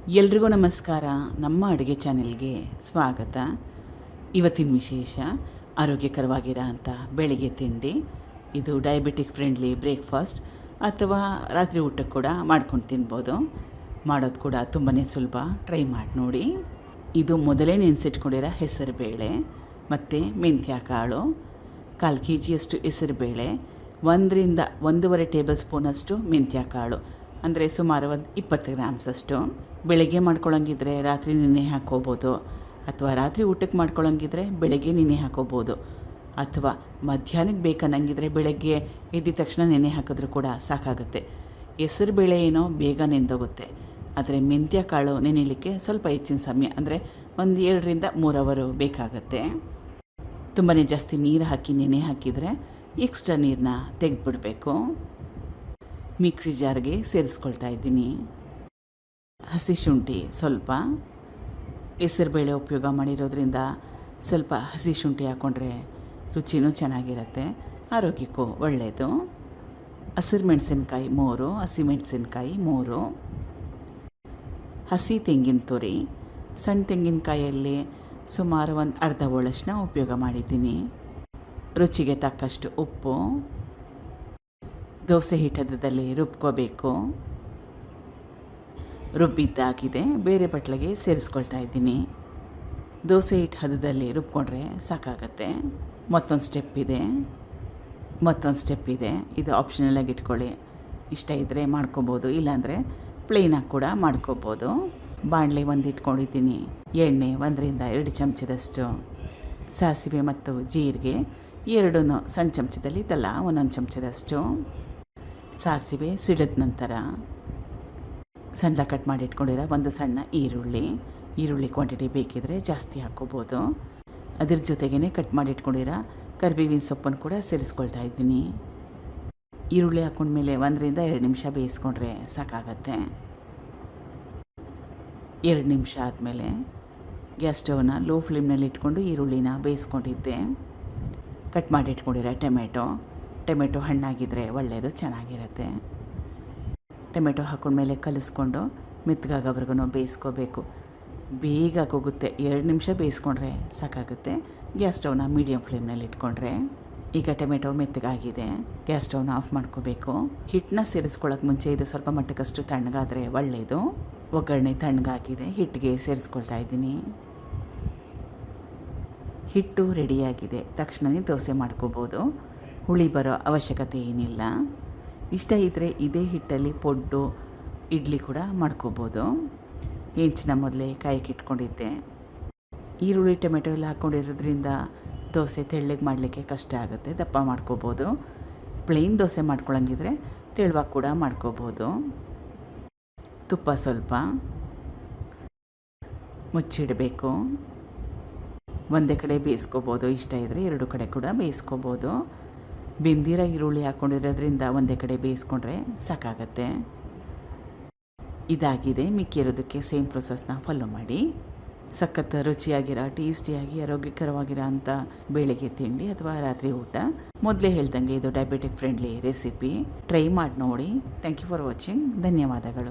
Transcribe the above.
ಎಲ್ರಿಗೂ ನಮಸ್ಕಾರ. ನಮ್ಮ ಅಡುಗೆ ಚಾನೆಲ್ಗೆ ಸ್ವಾಗತ. ಇವತ್ತಿನ ವಿಶೇಷ ಆರೋಗ್ಯಕರವಾಗಿರೋ ಅಂಥ ಬೆಳಿಗ್ಗೆ ತಿಂಡಿ. ಇದು ಡಯಾಬಿಟಿಕ್ ಫ್ರೆಂಡ್ಲಿ ಬ್ರೇಕ್ಫಾಸ್ಟ್ ಅಥವಾ ರಾತ್ರಿ ಊಟಕ್ಕೆ ಕೂಡ ಮಾಡ್ಕೊಂಡು ತಿನ್ಬೋದು. ಮಾಡೋದು ಕೂಡ ತುಂಬಾ ಸುಲಭ. ಟ್ರೈ ಮಾಡಿ ನೋಡಿ. ಇದು ಮೊದಲೇ ನೆನೆಸಿಟ್ಕೊಂಡಿರೋ ಹೆಸರುಬೇಳೆ ಮತ್ತು ಮೆಂತ್ಯ ಕಾಳು, 1/4 kg ಹೆಸರುಬೇಳೆ, 1ರಿಂದ 1.5 ಟೇಬಲ್ ಸ್ಪೂನಷ್ಟು ಮೆಂತ್ಯ ಕಾಳು, ಅಂದರೆ ಸುಮಾರು ಒಂದು 20 ಗ್ರಾಮ್ಸಷ್ಟು. ಬೆಳಗ್ಗೆ ಮಾಡ್ಕೊಳ್ಳೋಂಗಿದ್ರೆ ರಾತ್ರಿ ನೆನೆ ಹಾಕ್ಕೋಬೋದು, ಅಥವಾ ರಾತ್ರಿ ಊಟಕ್ಕೆ ಮಾಡ್ಕೊಳ್ಳೋಂಗಿದ್ರೆ ಬೆಳಗ್ಗೆ ನೆನೆ ಹಾಕ್ಕೋಬೋದು, ಅಥವಾ ಮಧ್ಯಾಹ್ನಕ್ಕೆ ಬೇಕನ್ನಂಗಿದ್ರೆ ಬೆಳಗ್ಗೆ ಎದ್ದ ತಕ್ಷಣ ನೆನೆ ಹಾಕಿದ್ರೂ ಕೂಡ ಸಾಕಾಗುತ್ತೆ. ಹೆಸರು ಬೇಳೆ ಏನೋ ಬೇಗ ನೆಂದೋಗುತ್ತೆ, ಆದರೆ ಮೆಂತ್ಯ ಕಾಳು ನೆನೆಯಲಿಕ್ಕೆ ಸ್ವಲ್ಪ ಹೆಚ್ಚಿನ ಸಮಯ, ಅಂದರೆ ಒಂದು 2ರಿಂದ 3 ಅವರು ಬೇಕಾಗತ್ತೆ. ತುಂಬಾ ಜಾಸ್ತಿ ನೀರು ಹಾಕಿ ನೆನೆ ಹಾಕಿದರೆ ಎಕ್ಸ್ಟ್ರಾ ನೀರನ್ನ ತೆಗೆದುಬಿಡಬೇಕು. ಮಿಕ್ಸಿ ಜಾರ್ಗೆ ಸೇರಿಸ್ಕೊಳ್ತಾ ಇದ್ದೀನಿ. ಹಸಿ ಶುಂಠಿ ಸ್ವಲ್ಪ, ಹೆಸರುಬೇಳೆ ಉಪಯೋಗ ಮಾಡಿರೋದ್ರಿಂದ ಸ್ವಲ್ಪ ಹಸಿ ಶುಂಠಿ ಹಾಕ್ಕೊಂಡ್ರೆ ರುಚಿನೂ ಚೆನ್ನಾಗಿರುತ್ತೆ, ಆರೋಗ್ಯಕ್ಕೂ ಒಳ್ಳೆಯದು. ಹಸಿರು ಮೆಣಸಿನ್ಕಾಯಿ 3, ಹಸಿಮೆಣಸಿನ್ಕಾಯಿ 3, ಹಸಿ ತೆಂಗಿನ ತುರಿ, ಸಣ್ಣ ತೆಂಗಿನಕಾಯಲ್ಲಿ ಸುಮಾರು ಒಂದು ಅರ್ಧ ಹೋಳಷ್ಟನ್ನ ಉಪಯೋಗ ಮಾಡಿದ್ದೀನಿ. ರುಚಿಗೆ ತಕ್ಕಷ್ಟು ಉಪ್ಪು. ದೋಸೆ ಹಿಟ್ಟದಲ್ಲಿ ರುಬ್ಕೋಬೇಕು. ರುಬ್ಬಿದ್ದಾಗಿದೆ, ಬೇರೆ ಬಟ್ಲಿಗೆ ಸೇರಿಸ್ಕೊಳ್ತಾ ಇದ್ದೀನಿ. ದೋಸೆ ಹಿಟ್ಟು ಹದದಲ್ಲಿ ರುಬ್ಕೊಂಡ್ರೆ ಸಾಕಾಗತ್ತೆ. ಮತ್ತೊಂದು ಸ್ಟೆಪ್ ಇದೆ, ಇದು ಆಪ್ಷನಲಾಗಿ ಇಟ್ಕೊಳ್ಳಿ. ಇಷ್ಟ ಇದ್ದರೆ ಮಾಡ್ಕೋಬೋದು, ಇಲ್ಲಾಂದರೆ ಪ್ಲೇನಾಗಿ ಕೂಡ ಮಾಡ್ಕೋಬೋದು. ಬಾಣಲೆ ಒಂದು ಇಟ್ಕೊಂಡಿದ್ದೀನಿ. ಎಣ್ಣೆ 1ರಿಂದ 2 ಚಮಚದಷ್ಟು, ಸಾಸಿವೆ ಮತ್ತು ಜೀರಿಗೆ 2 ಸಣ್ಣ ಚಮಚದಲ್ಲಿ ತಲಾ 1 ಚಮಚದಷ್ಟು. ಸಾಸಿವೆ ಸಿಡಿದ ನಂತರ ಸಣ್ಣ ಕಟ್ ಮಾಡಿ ಇಟ್ಕೊಂಡಿರೋ ಒಂದು ಸಣ್ಣ ಈರುಳ್ಳಿ ಕ್ವಾಂಟಿಟಿ ಬೇಕಿದ್ರೆ ಜಾಸ್ತಿ ಹಾಕ್ಕೋಬೋದು. ಅದ್ರ ಜೊತೆಗೇ ಕಟ್ ಮಾಡಿ ಇಟ್ಕೊಂಡಿರೋ ಕರಿಬೇವಿನ ಸೊಪ್ಪನ್ನು ಕೂಡ ಸೇರಿಸ್ಕೊಳ್ತಾ ಇದ್ದೀನಿ. ಈರುಳ್ಳಿ ಹಾಕ್ಕೊಂಡ್ಮೇಲೆ 1ರಿಂದ 2 ನಿಮಿಷ ಬೇಯಿಸ್ಕೊಂಡ್ರೆ ಸಾಕಾಗತ್ತೆ. 2 ನಿಮಿಷ ಆದಮೇಲೆ ಗ್ಯಾಸ್ ಸ್ಟವ್ನ ಲೋ ಫ್ಲೇಮ್ನಲ್ಲಿ ಇಟ್ಕೊಂಡು ಈರುಳ್ಳಿನ ಬೇಯಿಸ್ಕೊಂಡಿದ್ದೆ. ಕಟ್ ಮಾಡಿ ಇಟ್ಕೊಂಡಿರೋ ಟೊಮೆಟೊ ಹಣ್ಣಾಗಿದ್ದರೆ ಒಳ್ಳೆಯದು, ಚೆನ್ನಾಗಿರುತ್ತೆ. ಟೊಮೆಟೊ ಹಾಕೊಂಡ್ಮೇಲೆ ಕಲಿಸ್ಕೊಂಡು ಮೆತ್ತಗಾಗೋವರೆಗೂ ಬೇಯಿಸ್ಕೋಬೇಕು. ಬೇಗ ಆಗೋಗುತ್ತೆ, 2 ನಿಮಿಷ ಬೇಯಿಸ್ಕೊಂಡ್ರೆ ಸಾಕಾಗುತ್ತೆ. ಗ್ಯಾಸ್ ಸ್ಟವ್ನ ಮೀಡಿಯಮ್ ಫ್ಲೇಮ್ನಲ್ಲಿ ಇಟ್ಕೊಂಡ್ರೆ. ಈಗ ಟೊಮೆಟೊ ಮೆತ್ತಗಾಗಿದೆ, ಗ್ಯಾಸ್ ಸ್ಟವ್ನ ಆಫ್ ಮಾಡ್ಕೋಬೇಕು. ಹಿಟ್ಟನ್ನ ಸೇರಿಸ್ಕೊಳ್ಳೋಕೆ ಮುಂಚೆ ಇದು ಸ್ವಲ್ಪ ಮಟ್ಟಕ್ಕಷ್ಟು ತಣ್ಣಗಾದರೆ ಒಳ್ಳೆಯದು. ಒಗ್ಗರಣೆ ತಣ್ಣಗಾಗಿದೆ, ಹಿಟ್ಟಿಗೆ ಸೇರಿಸ್ಕೊಳ್ತಾ ಇದ್ದೀನಿ. ಹಿಟ್ಟು ರೆಡಿಯಾಗಿದೆ, ತಕ್ಷಣವೇ ದೋಸೆ ಮಾಡ್ಕೋಬೋದು. ಹುಳಿ ಬರೋ ಅವಶ್ಯಕತೆ ಏನಿಲ್ಲ. ಇಷ್ಟ ಇದ್ದರೆ ಇದೇ ಹಿಟ್ಟಲ್ಲಿ ಪೊಡ್ಡು ಇಡ್ಲಿ ಕೂಡ ಮಾಡ್ಕೋಬೋದು. ಹೆಂಚಿನ ಮೊದಲೇ ಕಾಯಕ್ಕೆ ಇಟ್ಕೊಂಡಿದ್ದೆ. ಈರುಳ್ಳಿ ಟೊಮೆಟೊ ಎಲ್ಲ ಹಾಕ್ಕೊಂಡಿರೋದ್ರಿಂದ ದೋಸೆ ತೆಳ್ಳಗೆ ಮಾಡಲಿಕ್ಕೆ ಕಷ್ಟ ಆಗುತ್ತೆ, ದಪ್ಪ ಮಾಡ್ಕೋಬೋದು. ಪ್ಲೇನ್ ದೋಸೆ ಮಾಡ್ಕೊಳ್ಳೋಂಗಿದ್ರೆ ತೆಳುವಾಗಿ ಕೂಡ ಮಾಡ್ಕೋಬೋದು. ತುಪ್ಪ ಸ್ವಲ್ಪ ಮುಚ್ಚಿಡಬೇಕು. ಒಂದೇ ಕಡೆ ಬೇಯಿಸ್ಕೋಬೋದು, ಇಷ್ಟ ಇದ್ದರೆ 2 ಕಡೆ ಕೂಡ ಬೇಯಿಸ್ಕೋಬೋದು. ಬೆಂದಿರೋ ಈರುಳ್ಳಿ ಹಾಕ್ಕೊಂಡಿರೋದ್ರಿಂದ ಒಂದೇ ಕಡೆ ಬೇಯಿಸ್ಕೊಂಡ್ರೆ ಸಾಕಾಗತ್ತೆ. ಇದಾಗಿದೆ, ಮಿಕ್ಕಿರೋದಕ್ಕೆ ಸೇಮ್ ಪ್ರೊಸೆಸ್ನ ಫಾಲೋ ಮಾಡಿ. ಸಖತ್ ರುಚಿಯಾಗಿರೋ, ಟೇಸ್ಟಿಯಾಗಿ, ಆರೋಗ್ಯಕರವಾಗಿರೋ ಅಂಥ ಬೆಳಿಗ್ಗೆ ತಿಂಡಿ ಅಥವಾ ರಾತ್ರಿ ಊಟ. ಮೊದಲೇ ಹೇಳ್ದಂಗೆ ಇದು ಡಯಾಬಿಟಿಕ್ ಫ್ರೆಂಡ್ಲಿ ರೆಸಿಪಿ. ಟ್ರೈ ಮಾಡಿ ನೋಡಿ. Thank you for watching. ಧನ್ಯವಾದಗಳು.